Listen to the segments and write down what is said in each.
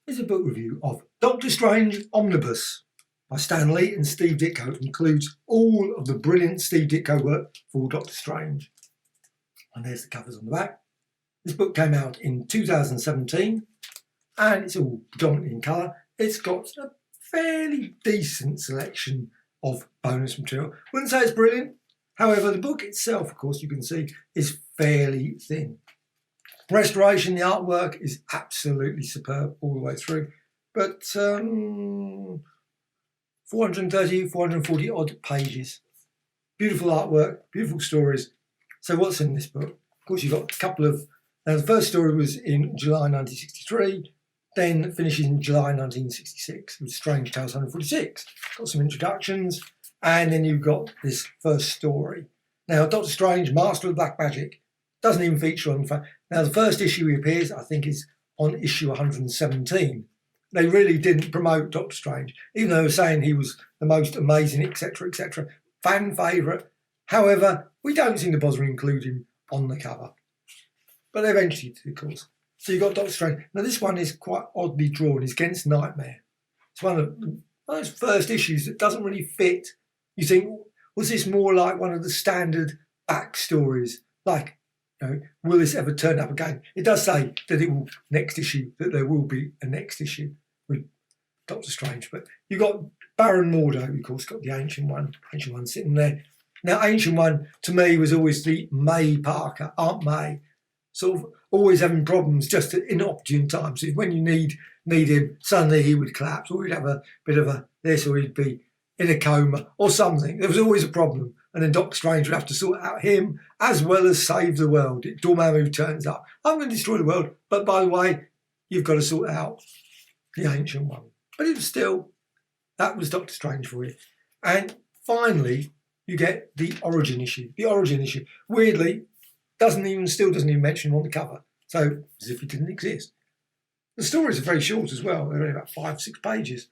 Is a book review of Doctor Strange Omnibus by Stan Lee and Steve Ditko. It includes all of the brilliant Steve Ditko work for Doctor Strange. And there's the covers on the back. This book came out in 2017 and it's all predominantly in colour. It's got a fairly decent selection of bonus material. Wouldn't say it's brilliant. However, the book itself, of course, you can see, is fairly thin. Restoration, the artwork is absolutely superb all the way through, but 430, 440 odd pages. Beautiful artwork, beautiful stories. So what's in this book? Of course, you've got a couple of, now the first story was in July 1963, then finishes in July 1966 with Strange Tales 146. Got some introductions, and then you've got this first story. Now, Doctor Strange, Master of Black Magic, doesn't even feature on the front. Now, the first issue he appears, I think, is on issue 117. They really didn't promote Doctor Strange, even though they were saying he was the most amazing, etc., etc. Fan favourite. However, we don't seem to bother including him on the cover. But eventually, of course. So you've got Doctor Strange. Now, this one is quite oddly drawn. It's against Nightmare. It's one of those first issues that doesn't really fit. You think, was this more like one of the standard backstories? Like, will this ever turn up again? It does say that it will that there will be a next issue with Doctor Strange. But you've got Baron Mordo, of course, got the Ancient One sitting there. Now, Ancient One, to me, was always the May Parker, Aunt May, sort of always having problems just at inopportune times. So when you need him, suddenly he would collapse, or he'd have a bit of a this, or he'd be in a coma or something. There was always a problem. And then Doctor Strange would have to sort out him as well as save the world. Dormammu turns up. I'm going to destroy the world, but by the way, you've got to sort out the Ancient One. But it was still, that was Doctor Strange for you. And finally, you get the origin issue. The origin issue, weirdly, still doesn't even mention him on the cover. So, as if he didn't exist. The stories are very short as well. They're only about 5-6 pages.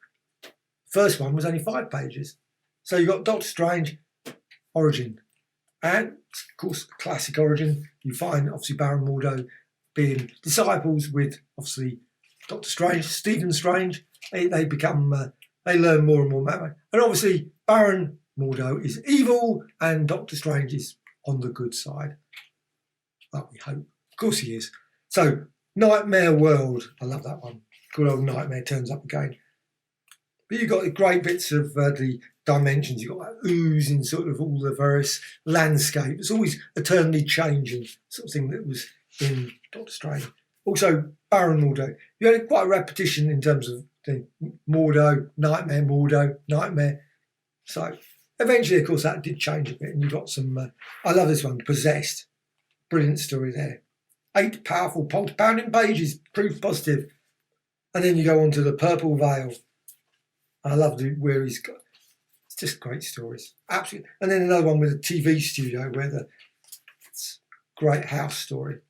First one was only 5 pages. So you've got Doctor Strange, origin, and of course classic origin. You find obviously Baron Mordo being disciples with obviously Doctor Strange, Stephen Strange. They become they learn more and more magic, and obviously Baron Mordo is evil and Doctor Strange is on the good side. Well, we hope. Of course he is. So Nightmare World, I love that one. Good old Nightmare turns up again. But you've got the great bits of the dimensions. You've got that oozing sort of all the various landscape. It's always eternally changing sort of thing that was in Doctor Strange. Also, Baron Mordo. You had quite a repetition in terms of the Mordo, Nightmare. So eventually, of course, that did change a bit. And you've got some, I love this one, Possessed. Brilliant story there. 8 powerful, pounding pages, proof positive. And then you go on to the Purple Veil. I love where he's got, it's just great stories, absolutely. And then another one with a TV studio where it's great house story.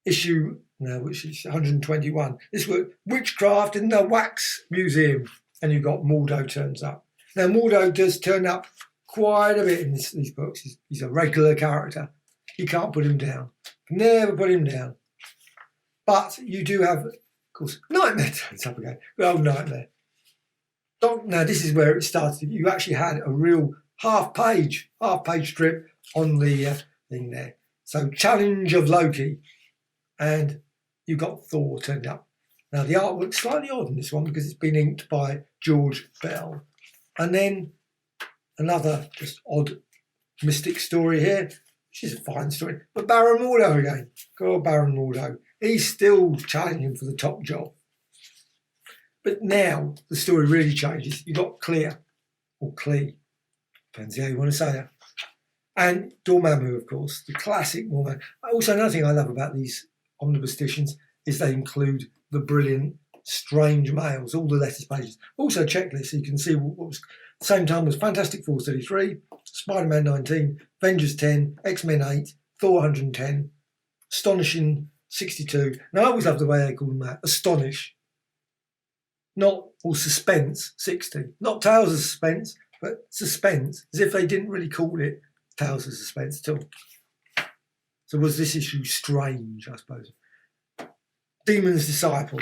Issue, which is 121. This was Witchcraft in the Wax Museum, and you've got Mordo turns up. Now Mordo does turn up quite a bit in these books. He's a regular character. You can't put him down. Never put him down. But you do have, of course, Nightmare turns up again. Good old Nightmare. Now this is where it started. You actually had a real half page strip on the thing there. So Challenge of Loki, and you got Thor turned up. Now the artwork's slightly odd in this one because it's been inked by George Bell. And then another just odd mystic story here, which is a fine story. But Baron Mordo again. Good old Baron Mordo. He's still challenging for the top job. But now the story really changes. You've got clea, or clea, depends how you want to say it. And Dormammu, of course, the classic Dormammu. Also, another thing I love about these omnibus editions is they include the brilliant Strange Mails, all the letters pages. Also checklists, so you can see what was, at the same time was Fantastic Four 33, Spider-Man 19, Avengers 10, X-Men 8, Thor 110, Astonishing 62. Now I always love the way they call them that, Astonish. Not all Suspense 60. Not Tales of Suspense, but Suspense, as if they didn't really call it Tales of Suspense at all. So was this issue strange, I suppose? Demon's Disciple.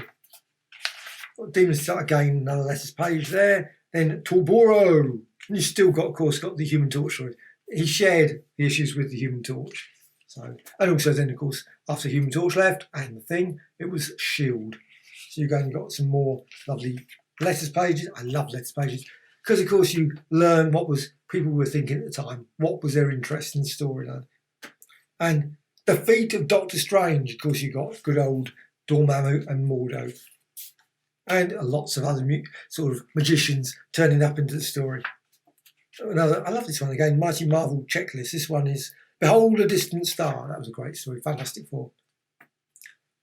Demons again, another letters page there. Then Torboro. And you still got, of course, got the Human Torch story. He shared the issues with the Human Torch. So, and also then, of course, after Human Torch left and the Thing, it was Shield. So you've got some more lovely letters pages. I love letters pages because, of course, you learn what was people were thinking at the time, what was their interest in the storyline. And the feat of Doctor Strange, of course, you got good old Dormammu and Mordo. And lots of other sort of magicians turning up into the story. Another, I love this one again, Mighty Marvel Checklist. This one is Behold a Distant Star. That was a great story, Fantastic Four.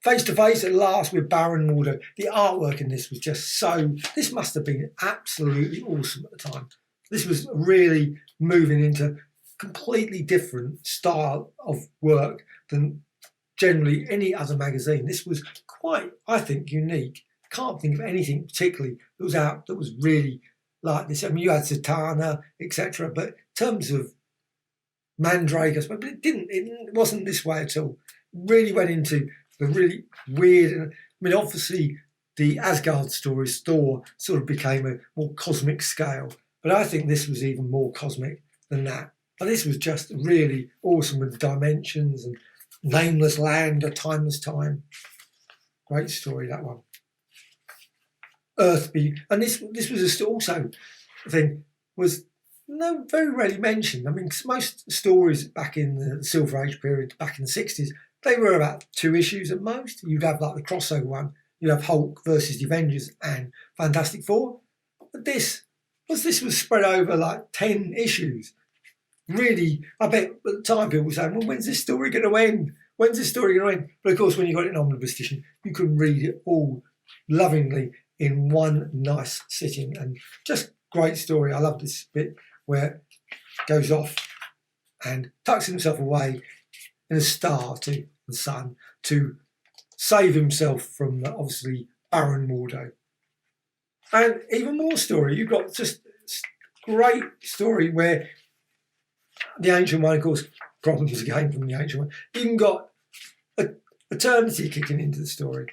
Face to face at last with Baron Mordo. The artwork in this was just so, this must have been absolutely awesome at the time. This was really moving into completely different style of work than generally any other magazine. This was quite, I think, unique. Can't think of anything particularly that was out that was really like this. I mean, you had Zatanna, etc., but in terms of Mandrake, I suppose, but it wasn't this way at all. It really went into the really weird, and I mean, obviously the Asgard stories, Thor sort of became a more cosmic scale, but I think this was even more cosmic than that. And this was just really awesome with the dimensions and nameless land, a timeless time. Great story, that one. Earthby, and this was also a thing was very rarely mentioned. I mean, most stories back in the Silver Age period, back in the 60s, they were about 2 issues at most. You'd have like the crossover one. You'd have Hulk versus the Avengers and Fantastic Four. But this was spread over like 10 issues. Really, I bet at the time people were saying, well, when's this story going to end? When's this story going to end? But of course, when you got it in Omnibus edition, you could read it all lovingly in one nice sitting, and just great story. I love this bit where it goes off and tucks himself away in a star to the sun to save himself from obviously Baron Mordo. And even more story, you've got just great story where the Ancient One, of course, problems again from the Ancient One. You even got Eternity kicking into the story,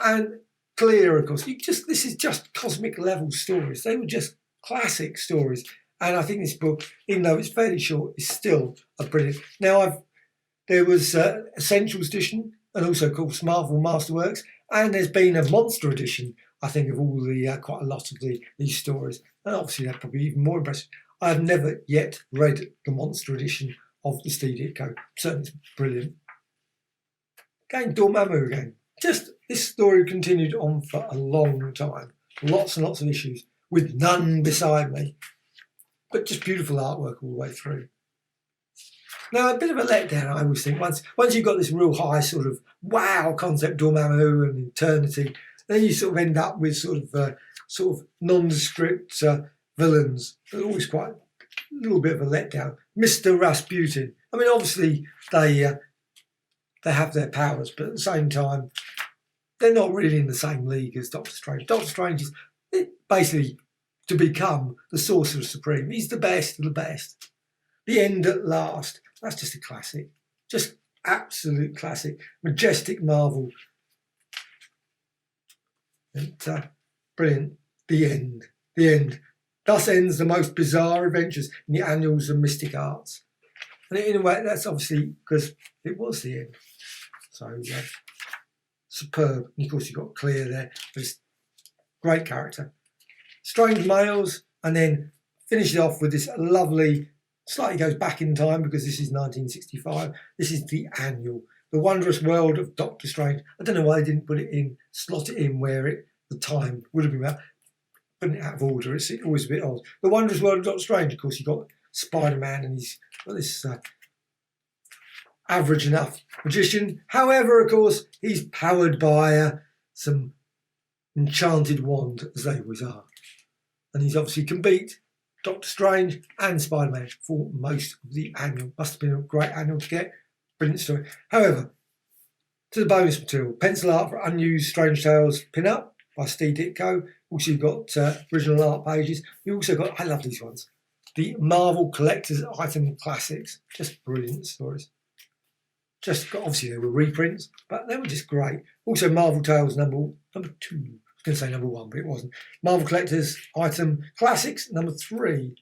and clea, of course. This is just cosmic level stories. They were just classic stories, and I think this book, even though it's fairly short, is still a brilliant. Now there was Essentials edition, and also of course Marvel Masterworks, and there's been a Monster edition, I think, of all the quite a lot of these stories, and obviously they're probably even more impressive. I have never yet read the Monster edition of the Steve Ditko. Certainly, it's brilliant. Again, Dormammu again. Just this story continued on for a long time. Lots and lots of issues with none beside me. But just beautiful artwork all the way through. Now, a bit of a letdown, I always think. Once you've got this real high sort of wow concept, Dormammu and Eternity, then you sort of end up with sort of nondescript villains. They're always quite a little bit of a letdown. Mr. Rasputin. I mean, obviously they have their powers, but at the same time, they're not really in the same league as Doctor Strange. Doctor Strange is basically to become the Sorcerer Supreme. He's the best of the best. The End at Last. That's just a classic. Just absolute classic. Majestic Marvel. And, brilliant. The End. The End. Thus ends the most bizarre adventures in the annals of mystic arts. And in a way, that's obviously because it was the end. So, superb. And of course, you've got clea there. Just great character. Strange Males, and then finish it off with this lovely, slightly goes back in time because this is 1965. This is the annual. The Wondrous World of Doctor Strange. I don't know why they didn't put it in, slot it in where the time would have been about. Putting it out of order, it's always a bit odd. The Wondrous World of Doctor Strange, of course, you've got Spider-Man, and he's got this average enough magician. However, of course, he's powered by some enchanted wand, as they always are. And he's obviously can beat Doctor Strange and Spider-Man for most of the annual. Must have been a great annual to get. Brilliant story. However, to the bonus material, pencil art for unused Strange Tales pin-up by Steve Ditko. Also, you've got original art pages. You also got, I love these ones, the Marvel Collector's Item Classics. Just brilliant stories. Just obviously they were reprints, but they were just great. Also, Marvel Tales number 2, going to say number 1, but it wasn't. Marvel Collector's Item Classics, number 3.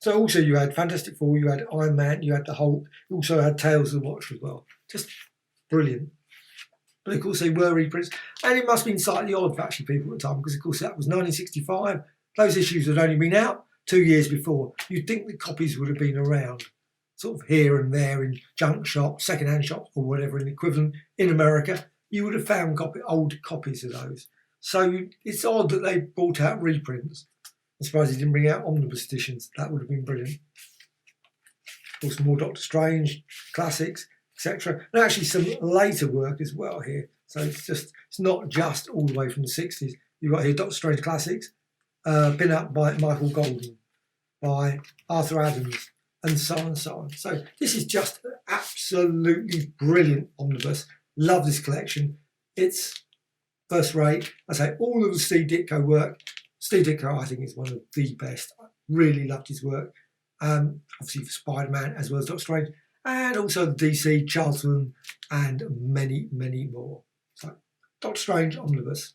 So also you had Fantastic Four, you had Iron Man, you had the Hulk, you also had Tales of the Watcher as well. Just brilliant. But of course they were reprints, and it must have been slightly odd for actually people at the time, because of course that was 1965. Those issues had only been out 2 years before. You'd think the copies would have been around, sort of here and there in junk shops, second-hand shops, or whatever, in the equivalent in America. You would have found old copies of those. So it's odd that they brought out reprints. I'm surprised they didn't bring out omnibus editions. That would have been brilliant. Of course, more Doctor Strange, classics, etc. And actually some later work as well here. So it's not just all the way from the 60s. You've got here Doctor Strange classics, been up by Michael Golden, by Arthur Adams, and so on and so on. So this is just an absolutely brilliant omnibus. Love this collection. It's first rate. I say all of the Steve Ditko work. Steve Ditko, I think, is one of the best. I really loved his work. Obviously for Spider-Man as well as Doctor Strange, and also the DC, Charlton, and many, many more. So Doctor Strange Omnibus.